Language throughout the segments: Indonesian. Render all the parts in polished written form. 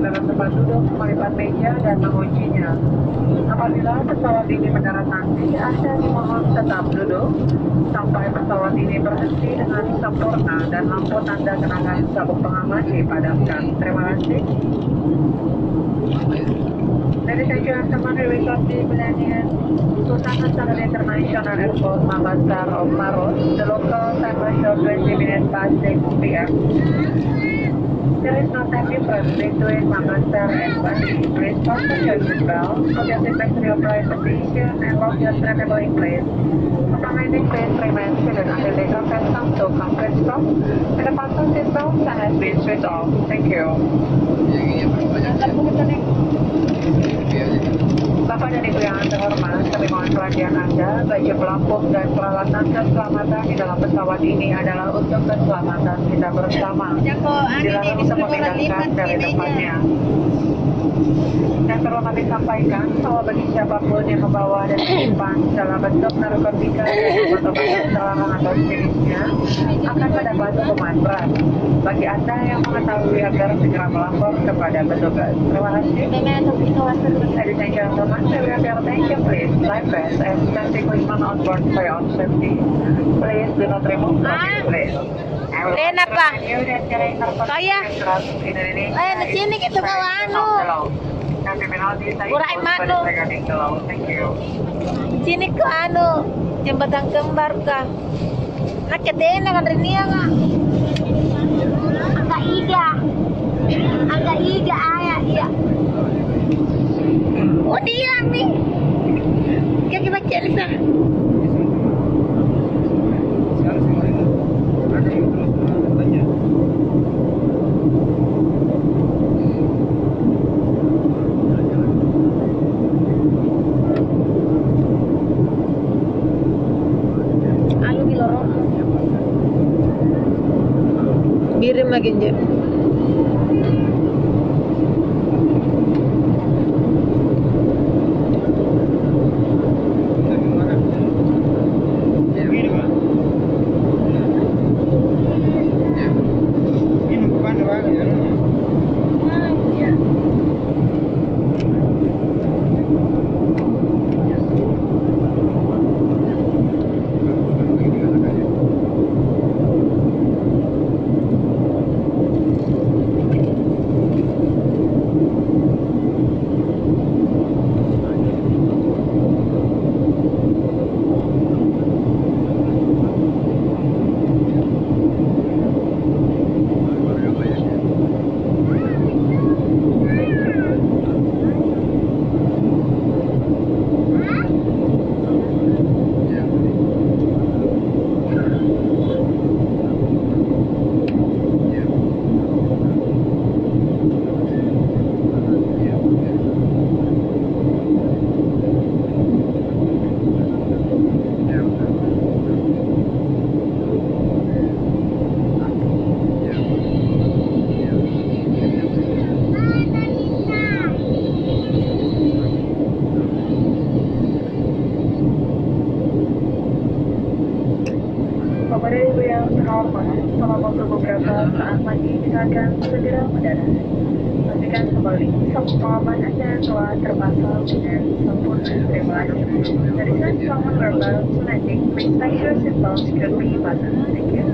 dalam tempat duduk, melipat meja, dan menguncinya. Apabila pesawat ini mendarat nanti, Anda dimohon tetap duduk sampai pesawat ini berhenti dengan sempurna dan lampu tanda kenangan sabuk pengaman dipadamkan. Terima kasih. Ladies and gentlemen, we welcome the landing Sultan Hasanuddin International Airport, Makassar of Maros. The local time was 20 minutes past 6 p.m. There is no time difference between Makassar and Bali. Please fasten your seatbelt, put your seatbelt to your right position, and lock your traveling place. Upon landing, please remain seated until the aircraft comes to complete stop, and the fasten seatbelt has been switched off. Thank you. Bapak dan Ibu yang terhormat, kami mohon perhatian Anda, baju pelampung dan peralatan keselamatan di dalam pesawat ini adalah untuk keselamatan kita bersama. Dilarang untuk memindahkan dari tempatnya. Dan perlu kami sampaikan bahwa bagi siapapun yang membawa dan menyimpan dalam bentuk narkotika dan obat terlarang atau sejenisnya akan mendapat hukuman berat. Bagi Anda yang mengetahui agar segera melapor kepada petugas. Terima kasih. Ladies and gentlemen, we have your attention please. Life vest and safety equipment on board for your own safety. Please do not remove from place. Enak pak. Kaya. Di sini kita bawa anu. Urai manu. Sini ke anu jembatan kembar kah? Nak kedena kan Renia nggak? Angga iga ayah dia. Oh dia nih. Kaki baca Lisa. Birim lagi aja. Kepada ibu yang terhormat, selama beberapa saat lagi kita akan segera mendarat. Pastikan kembali sabuk pengaman Anda telah terpasang dengan sempurna. Terima kasih. Dari saat someone were about to landing, please make sure seatbelts could be fastened. Thank you.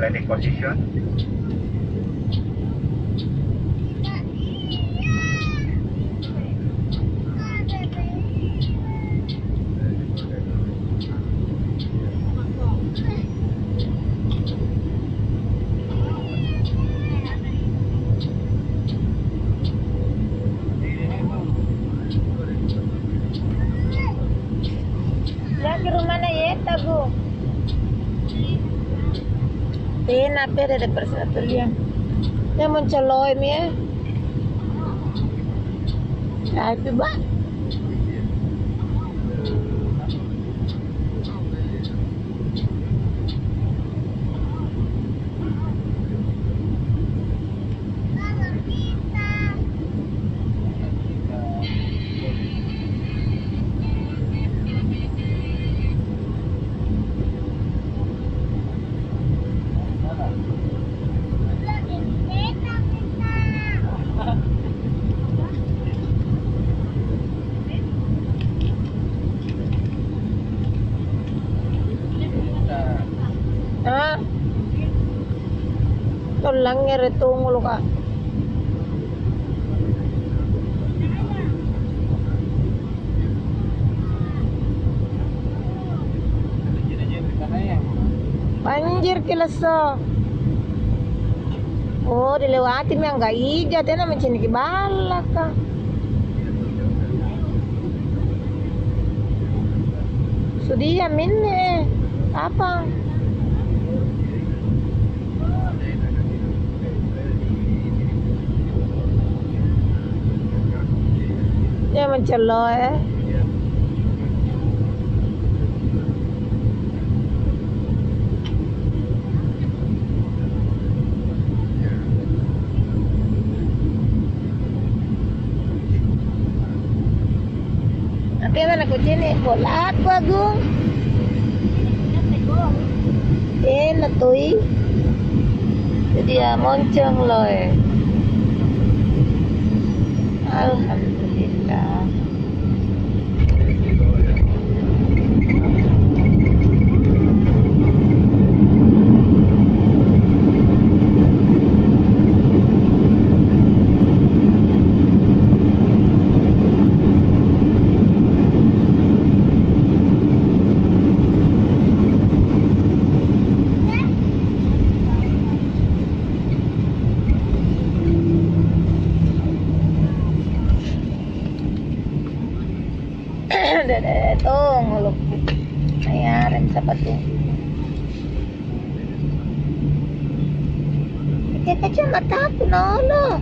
landing position. Lagi rumah na yeta bu. Pena pera de persatulian. Ya mencoloy mi ya. Ay ba? Ah, tulang nga retong ulo ka. Banjir kilasa. Oh, dilewati mo ang gaija. Tiyan naman sinikibala ka. So dia minne. Apa? Dia mencelo Kaya na ko dyan bolat ko agung. Natuy. Jadi moncong loy. Alhamdulillah. Ito, ngulog. Ayan, sa pato. Kaya mata ko na,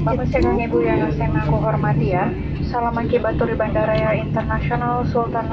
Bapak Sekang Ibu yang saya menghormati ya. Salam akibat dari Bandaraya Internasional Sultan